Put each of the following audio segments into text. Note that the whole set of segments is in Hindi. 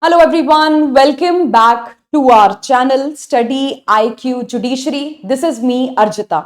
Hello everyone, welcome back to our channel Study IQ Judiciary. This is me Arjita.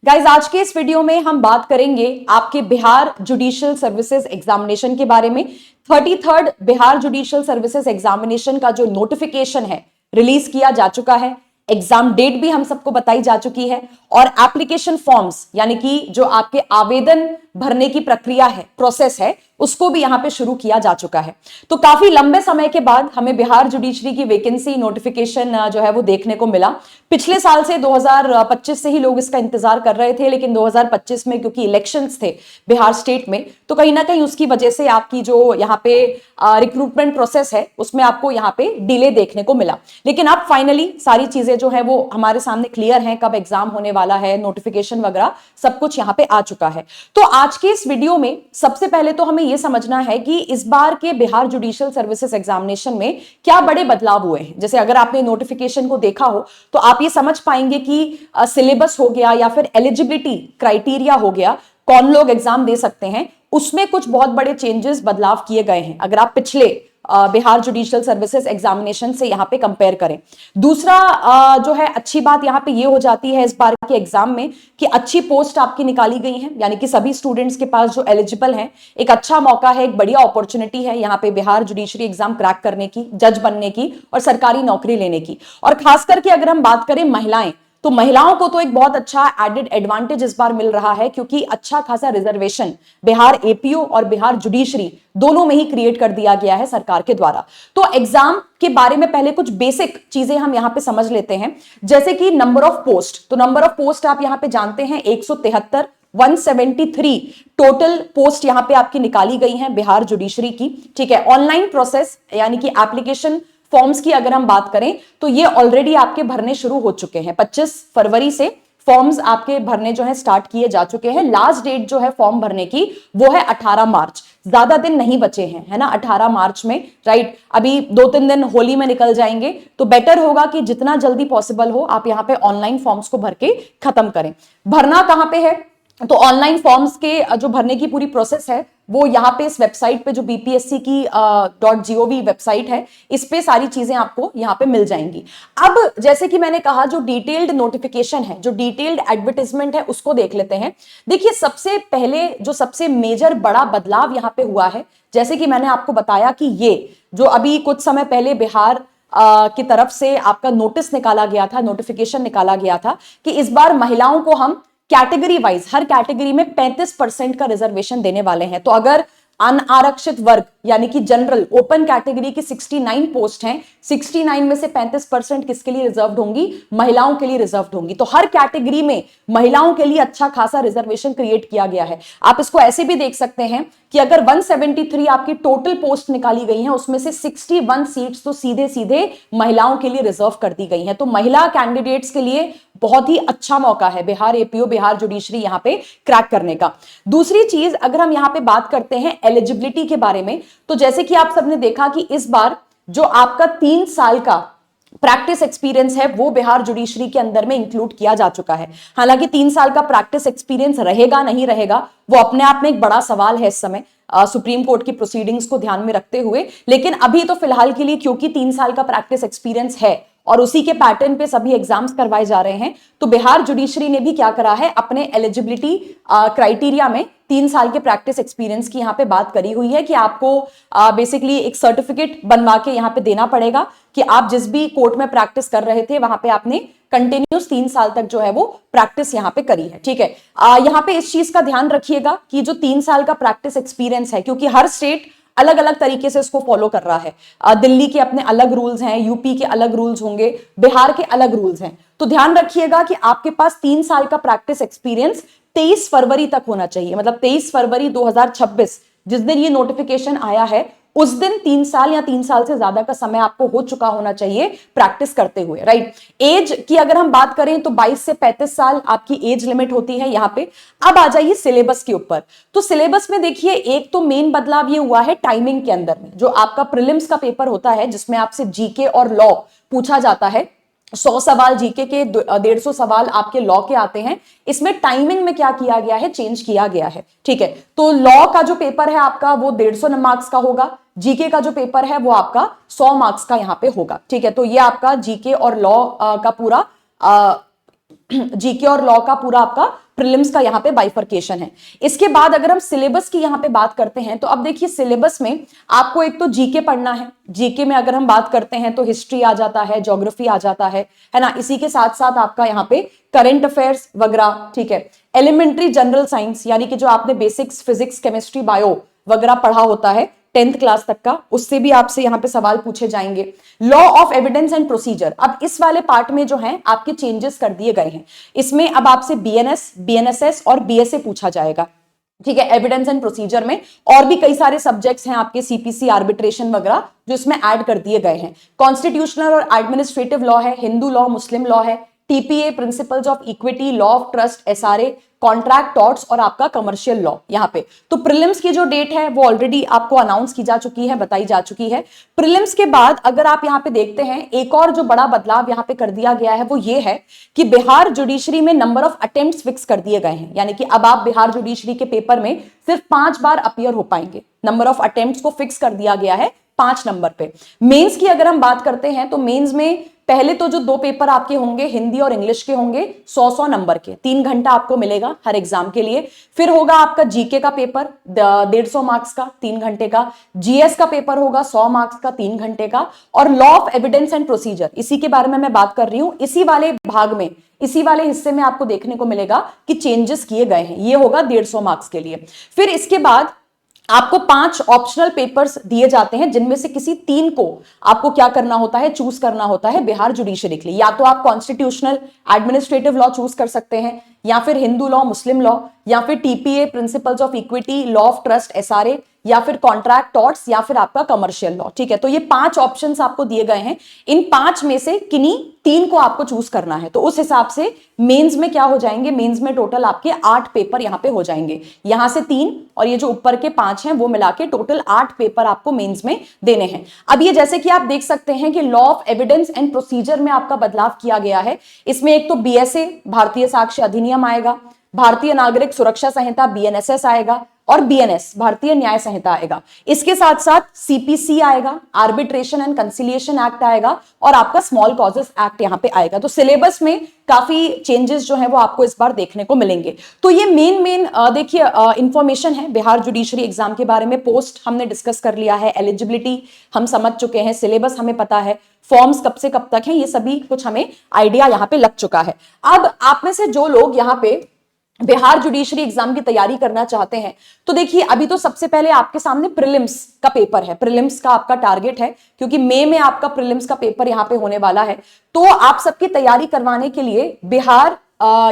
Guys आज के इस वीडियो में हम बात करेंगे आपके बिहार जुडिशियल सर्विसेज एग्जामिनेशन के बारे में। 33rd Bihar judicial services examination का जो नोटिफिकेशन है रिलीज किया जा चुका है। एग्जाम डेट भी हम सबको बताई जा चुकी है और एप्लीकेशन फॉर्म्स यानी कि जो आपके आवेदन भरने की प्रक्रिया है, प्रोसेस है, उसको भी यहां पे शुरू किया जा चुका है। तो काफी लंबे समय के बाद हमें बिहार जुडिशरी की वैकेंसी नोटिफिकेशन जो है वो देखने को मिला। पिछले साल से 2025 से ही लोग इसका इंतजार कर रहे थे, लेकिन 2025 में क्योंकि इलेक्शंस थे बिहार स्टेट में, तो कहीं ना कहीं उसकी वजह से आपकी जो यहाँ पे रिक्रूटमेंट प्रोसेस है उसमें आपको यहाँ पे डिले देखने को मिला। लेकिन अब फाइनली सारी चीजें जो है वो हमारे सामने क्लियर हैं, कब एग्जाम होने वाला है, नोटिफिकेशन वगैरह सब कुछ यहाँ पे आ चुका है। तो आज के इस वीडियो में सबसे पहले तो हमें यह समझना है कि इस बार के बिहार जुडिशियल सर्विसेज एग्जामिनेशन में क्या बड़े बदलाव हुए हैं। जैसे अगर आपने नोटिफिकेशन को देखा हो तो आप ये समझ पाएंगे कि सिलेबस हो गया या फिर एलिजिबिलिटी क्राइटेरिया हो गया, कौन लोग एग्जाम दे सकते हैं, उसमें कुछ बहुत बड़े चेंजेस बदलाव किए गए हैं अगर आप पिछले बिहार जुडिशियल सर्विसेज एग्जामिनेशन से यहां पे कंपेयर करें। दूसरा जो है अच्छी बात यहां पे ये हो जाती है इस बार के एग्जाम में कि अच्छी पोस्ट आपकी निकाली गई है, यानी कि सभी स्टूडेंट्स के पास जो एलिजिबल हैं एक अच्छा मौका है, एक बढ़िया अपॉर्चुनिटी है यहाँ पे बिहार जुडिशरी एग्जाम क्रैक करने की, जज बनने की और सरकारी नौकरी लेने की। और खास करके अगर हम बात करें महिलाएं, तो महिलाओं को तो एक बहुत अच्छा एडेड एडवांटेज इस बार मिल रहा है क्योंकि अच्छा खासा रिजर्वेशन बिहार एपीओ और बिहार जुडिशरी दोनों में ही क्रिएट कर दिया गया है सरकार के द्वारा। तो एग्जाम के बारे में पहले कुछ बेसिक चीजें हम यहां पे समझ लेते हैं, जैसे कि नंबर ऑफ पोस्ट। तो नंबर ऑफ पोस्ट आप यहां पे जानते हैं 173 173 टोटल पोस्ट यहां पे आपकी निकाली गई हैं बिहार जुडिशरी की। ठीक है, ऑनलाइन प्रोसेस यानी कि एप्लीकेशन फॉर्म्स की अगर हम बात करें तो ये ऑलरेडी आपके भरने शुरू हो चुके हैं। 25 फरवरी से फॉर्म्स आपके भरने जो है स्टार्ट किए जा चुके हैं। लास्ट डेट जो है फॉर्म भरने की वो है 18 मार्च, ज्यादा दिन नहीं बचे हैं, है ना, 18 मार्च में, राइट। अभी 2-3 दिन होली में निकल जाएंगे, तो बेटर होगा कि जितना जल्दी पॉसिबल हो आप यहाँ पे ऑनलाइन फॉर्म्स को भर के खत्म करें। भरना कहां पे है, तो ऑनलाइन फॉर्म्स के जो भरने की पूरी प्रोसेस है वो यहाँ पे इस वेबसाइट पे जो बीपीएससी की .gov वेबसाइट है, इस पे सारी चीजें आपको यहाँ पे मिल जाएंगी। अब जैसे कि मैंने कहा, जो डिटेल्ड नोटिफिकेशन है, जो डिटेल्ड एडवर्टाइजमेंट है, उसको देख लेते हैं। देखिए, सबसे पहले जो सबसे मेजर बड़ा बदलाव यहाँ पे हुआ है, जैसे कि मैंने आपको बताया कि ये जो अभी कुछ समय पहले बिहार की तरफ से आपका नोटिस निकाला गया था, नोटिफिकेशन निकाला गया था कि इस बार महिलाओं को हम कैटेगरी वाइज हर कैटेगरी में 35% का रिजर्वेशन देने वाले हैं। तो अगर अनारक्षित वर्ग यानी कि जनरल ओपन कैटेगरी की 69 पोस्ट हैं, 69 में से 35% किसके लिए रिजर्व्ड होंगी, महिलाओं के लिए रिजर्व्ड होंगी। तो हर कैटेगरी में महिलाओं के लिए अच्छा खासा रिजर्वेशन क्रिएट किया गया है। आप इसको ऐसे भी देख सकते हैं कि अगर 173 आपकी टोटल पोस्ट निकाली गई है, उसमें से 61 सीट्स तो सीधे सीधे महिलाओं के लिए रिजर्व कर दी गई हैं। तो महिला कैंडिडेट्स के लिए बहुत ही अच्छा मौका है बिहार एपीओ, बिहार जुडिशरी यहां पे क्रैक करने का। दूसरी चीज, अगर हम यहां पे बात करते हैं एलिजिबिलिटी के बारे में, तो जैसे कि आप सबने देखा कि इस बार जो आपका 3 साल का प्रैक्टिस एक्सपीरियंस है वो बिहार जुडिशरी के अंदर में इंक्लूड किया जा चुका है। हालांकि 3 साल का प्रैक्टिस एक्सपीरियंस रहेगा नहीं रहेगा वो अपने आप में एक बड़ा सवाल है इस समय सुप्रीम कोर्ट की प्रोसीडिंग्स को ध्यान में रखते हुए, लेकिन अभी तो फिलहाल के लिए क्योंकि 3 साल का प्रैक्टिस एक्सपीरियंस है और उसी के पैटर्न पे सभी एग्जाम्स करवाए जा रहे हैं, तो बिहार जुडिशरी ने भी क्या करा है, अपने एलिजिबिलिटी क्राइटेरिया में 3 साल के प्रैक्टिस एक्सपीरियंस की यहाँ पे बात करी हुई है कि आपको बेसिकली एक सर्टिफिकेट बनवा के यहाँ पे देना पड़ेगा कि आप जिस भी कोर्ट में प्रैक्टिस कर रहे थे वहां पे आपने कंटिन्यूस 3 साल तक जो है वो प्रैक्टिस यहाँ पे करी है। ठीक है, यहाँ पे इस चीज का ध्यान रखिएगा कि जो 3 साल का प्रैक्टिस एक्सपीरियंस है, क्योंकि हर स्टेट अलग अलग तरीके से इसको फॉलो कर रहा है। दिल्ली के अपने अलग रूल्स हैं, यूपी के अलग रूल्स होंगे, बिहार के अलग रूल्स हैं। तो ध्यान रखिएगा कि आपके पास 3 साल का प्रैक्टिस एक्सपीरियंस 23 फरवरी तक होना चाहिए। मतलब 23 फरवरी 2026 जिस दिन ये नोटिफिकेशन आया है उस दिन 3 साल या 3 साल से ज्यादा का समय आपको हो चुका होना चाहिए प्रैक्टिस करते हुए, राइट। एज की अगर हम बात करें तो 22 से 35 साल आपकी एज लिमिट होती है यहाँ पे। अब आ जाइए सिलेबस के ऊपर। तो सिलेबस में देखिए, एक तो मेन बदलाव ये हुआ है टाइमिंग के अंदर में। जो आपका प्रीलिम्स का पेपर होता है जिसमें आपसे जीके और लॉ पूछा जाता है, 100 सवाल जीके के, 150 सवाल आपके लॉ के आते हैं। इसमें टाइमिंग में क्या किया गया है, चेंज किया गया है। ठीक है, तो लॉ का जो पेपर है आपका वो 150 मार्क्स का होगा, जीके का जो पेपर है वो आपका 100 मार्क्स का यहाँ पे होगा। ठीक है, तो ये आपका जीके और लॉ का पूरा जीके और लॉ का पूरा आपका प्रीलिम्स का यहाँ पे बाइफर्केशन है। इसके बाद अगर हम सिलेबस की यहाँ पे बात करते हैं तो अब देखिए सिलेबस में आपको एक तो जीके पढ़ना है। जीके में अगर हम बात करते हैं तो हिस्ट्री आ जाता है, ज्योग्राफी आ जाता है ना। इसी के साथ साथ आपका यहाँ पे करंट अफेयर्स वगैरह, ठीक है, एलिमेंट्री जनरल साइंस यानी कि जो आपने बेसिक्स फिजिक्स केमिस्ट्री बायो वगैरह पढ़ा होता है 10th क्लास तक का, उससे भी आपसे यहाँ पे सवाल पूछे जाएंगे। Law of evidence and procedure, अब इस वाले पार्ट में जो है आपके चेंजेस कर दिए गए हैं। इसमें अब आपसे बीएनएस, बीएनएसएस और बीएसए पूछा जाएगा। ठीक है, एविडेंस एंड प्रोसीजर में और भी कई सारे सब्जेक्ट्स हैं आपके, सीपीसी, आर्बिट्रेशन वगैरह, जो इसमें ऐड कर दिए गए हैं। कॉन्स्टिट्यूशनल और एडमिनिस्ट्रेटिव लॉ है, हिंदू लॉ, मुस्लिम लॉ है, TPA, principles of equity, law of trust, SRA, contract torts और आपका कमर्शियल लॉ यहाँ पे। तो प्रीलिम्स की जो डेट है वो ऑलरेडी आपको अनाउंस की जा चुकी है, बताई जा चुकी है। प्रीलिम्स के बाद अगर आप यहाँ पे देखते हैं एक और जो बड़ा बदलाव यहाँ पे कर दिया गया है वो ये है कि बिहार जुडिशरी में नंबर ऑफ अटेम्प्ट्स फिक्स कर दिए गए हैं। यानी कि अब आप बिहार जुडिशरी के पेपर में सिर्फ 5 बार अपीयर हो पाएंगे। नंबर ऑफ अटेम्प्ट्स को फिक्स कर दिया गया है 5 नंबर पे। मेंस की अगर हम बात करते हैं तो मेंस में पहले तो जो 2 पेपर आपके होंगे हिंदी और इंग्लिश के होंगे 100-100 नंबर के, 3 घंटा आपको मिलेगा हर एग्जाम के लिए। फिर होगा आपका जीके का पेपर 150 मार्क्स का 3 घंटे का, जीएस का पेपर होगा 100 मार्क्स का 3 घंटे का, और law of evidence and procedure, इसी के बारे में मैं बात कर रही हूं। इसी वाले भाग में, इसी वाले हिस्से में आपको देखने को मिलेगा कि चेंजेस किए गए हैं। ये होगा 150 मार्क्स के लिए। फिर इसके बाद आपको 5 ऑप्शनल पेपर्स दिए जाते हैं जिनमें से किसी 3 को आपको क्या करना होता है, चूज करना होता है बिहार जुडिशरी के लिए। या तो आप कॉन्स्टिट्यूशनल एडमिनिस्ट्रेटिव लॉ चूज कर सकते हैं, या फिर हिंदू लॉ, मुस्लिम लॉ, या फिर TPA, principles of equity, law of trust, SRA, या फिर कॉन्ट्रैक्ट टॉर्ट्स, या फिर आपका कमर्शियल लॉ। ठीक है, तो ये 5 ऑप्शंस आपको दिए गए हैं। इन 5 में से किन्हीं 3 को आपको चूज करना है। तो उस हिसाब से मेंस में क्या हो जाएंगे, मेंस में टोटल आपके 8 पेपर यहां पे हो जाएंगे। यहां से 3 और ये जो ऊपर के 5 हैं वो मिला के टोटल 8 पेपर आपको मेंस में देने हैं। अब ये जैसे कि आप देख सकते हैं कि law of evidence and procedure में आपका बदलाव किया गया है। इसमें एक तो बीएसए भारतीय साक्ष्य अधिनियम आएगा, भारतीय नागरिक सुरक्षा संहिता बीएनएसएस आएगा, और बीएनएस भारतीय न्याय संहिता आएगा। इसके साथ साथ सीपीसी आएगा, आर्बिट्रेशन एंड कंसिलिएशन एक्ट आएगा, और आपका स्मॉल कॉजेस एक्ट यहां पे आएगा। तो सिलेबस में काफी चेंजेस जो है वो आपको इस बार देखने को मिलेंगे। तो ये मेन देखिए इंफॉर्मेशन है बिहार जुडिशरी एग्जाम के बारे में। पोस्ट हमने डिस्कस कर लिया है, एलिजिबिलिटी हम समझ चुके हैं, सिलेबस हमें पता है, फॉर्म्स कब से कब तक है, ये सभी कुछ हमें आइडिया यहाँ पे लग चुका है। अब आप में से जो लोग यहाँ पे बिहार जुडिशरी एग्जाम की तैयारी करना चाहते हैं तो देखिए अभी तो सबसे पहले आपके सामने प्रीलिम्स का पेपर है। प्रीलिम्स का आपका टारगेट है क्योंकि मई में आपका प्रीलिम्स का पेपर यहां पे होने वाला है। तो आप सबकी तैयारी करवाने के लिए बिहार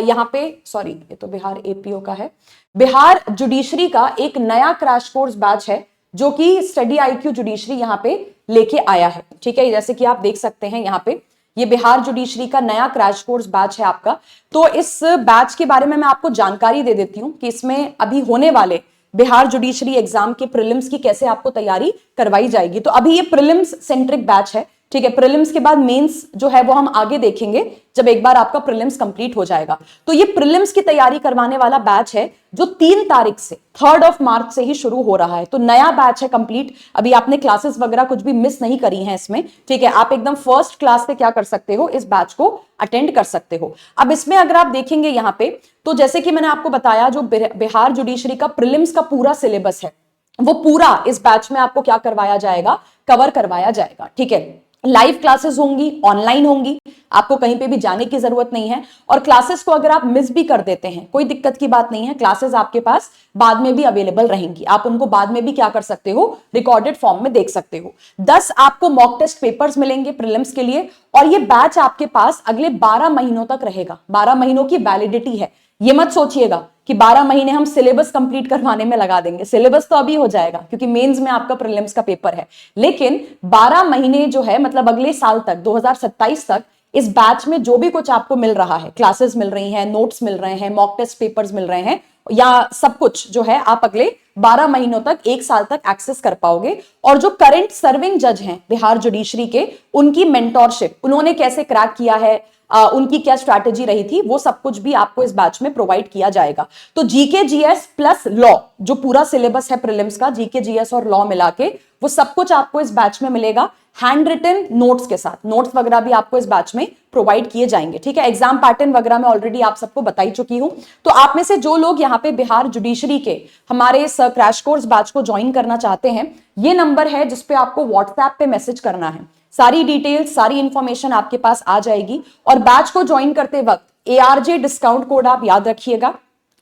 यहां पे ये तो बिहार एपीओ का है, बिहार जुडिशरी का एक नया क्रैश कोर्स बैच है जो कि स्टडी आईक्यू जुडिशरी यहां पे लेके आया है। ठीक है, जैसे कि आप देख सकते हैं यहां पे ये बिहार जुडिशरी का नया क्रैश कोर्स बैच है आपका। तो इस बैच के बारे में मैं आपको जानकारी दे देती हूं कि इसमें अभी होने वाले बिहार जुडिशरी एग्जाम के प्रीलिम्स की कैसे आपको तैयारी करवाई जाएगी। तो अभी ये प्रीलिम्स सेंट्रिक बैच है। ठीक है, प्रीलिम्स के बाद मेंस जो है वो हम आगे देखेंगे जब एक बार आपका प्रीलिम्स कंप्लीट हो जाएगा। तो ये प्रीलिम्स की तैयारी करवाने वाला बैच है जो 3 तारीख से 3 मार्च से ही शुरू हो रहा है। तो नया बैच है कंप्लीट। अभी आपने क्लासेस वगैरह कुछ भी मिस नहीं करी हैं इसमें। ठीक है, आप एकदम फर्स्ट क्लास से क्या कर सकते हो, इस बैच को अटेंड कर सकते हो। अब इसमें अगर आप देखेंगे यहाँ पे तो जैसे कि मैंने आपको बताया जो बिहार जुडिशरी का प्रीलिम्स का पूरा सिलेबस है वो पूरा इस बैच में आपको क्या करवाया जाएगा, कवर करवाया जाएगा। ठीक है, लाइव क्लासेस होंगी, ऑनलाइन होंगी, आपको कहीं पे भी जाने की जरूरत नहीं है। और क्लासेस को अगर आप मिस भी कर देते हैं कोई दिक्कत की बात नहीं है, क्लासेस आपके पास बाद में भी अवेलेबल रहेंगी। आप उनको बाद में भी क्या कर सकते हो, रिकॉर्डेड फॉर्म में देख सकते हो। 10 आपको मॉक टेस्ट पेपर्स मिलेंगे प्रीलिम्स के लिए, और ये बैच आपके पास अगले 12 महीनों तक रहेगा। 12 महीनों की वैलिडिटी है। ये मत सोचिएगा कि 12 महीने हम सिलेबस कंप्लीट करवाने में लगा देंगे। सिलेबस तो अभी हो जाएगा क्योंकि मेंस में आपका प्रीलिम्स का पेपर है, लेकिन 12 महीने जो है मतलब अगले साल तक 2027 तक इस बैच में जो भी कुछ आपको मिल रहा है, क्लासेस मिल रही हैं, नोट्स मिल रहे हैं, मॉक टेस्ट पेपर्स मिल रहे हैं, या सब कुछ जो है आप अगले 12 महीनों तक, 1 साल तक एक्सेस कर पाओगे। और जो करंट सर्विंग जज हैं बिहार जुडिशरी के, उनकी मेंटोरशिप, उन्होंने कैसे क्रैक किया है, उनकी क्या स्ट्रैटेजी रही थी, वो सब कुछ भी आपको इस बैच में प्रोवाइड किया जाएगा। तो जीके जीएस प्लस लॉ, जो पूरा सिलेबस है प्रीलिम्स का, जीके जीएस और लॉ मिला के, वो सब कुछ आपको इस बैच में मिलेगा, हैंड रिटन नोट्स के साथ। नोट्स वगैरह भी आपको इस बैच में प्रोवाइड किए जाएंगे, ठीक है। एग्जाम पैटर्न वगैरह मैं ऑलरेडी आप सबको बता ही चुकी हूं। तो आप में से जो लोग यहाँ पे बिहार जुडिशरी के हमारे इस क्रैश कोर्स बैच को ज्वाइन करना चाहते हैं, ये नंबर है जिसपे आपको व्हाट्सएप पे मैसेज करना है। सारी डिटेल्स, सारी इंफॉर्मेशन आपके पास आ जाएगी। और बैच को ज्वाइन करते वक्त ARJ डिस्काउंट कोड आप याद रखिएगा,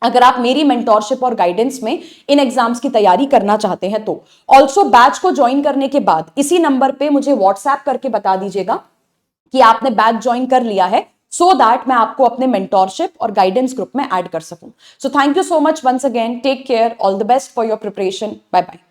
अगर आप मेरी मेंटोरशिप और गाइडेंस में इन एग्जाम्स की तैयारी करना चाहते हैं तो। ऑल्सो बैच को ज्वाइन करने के बाद इसी नंबर पे मुझे व्हाट्सएप करके बता दीजिएगा कि आपने बैच ज्वाइन कर लिया है, सो दैट मैं आपको अपने मेंटोरशिप और गाइडेंस ग्रुप में ऐड कर सकूं। So thank you so much once again, take care, all the best for your preparation, bye bye.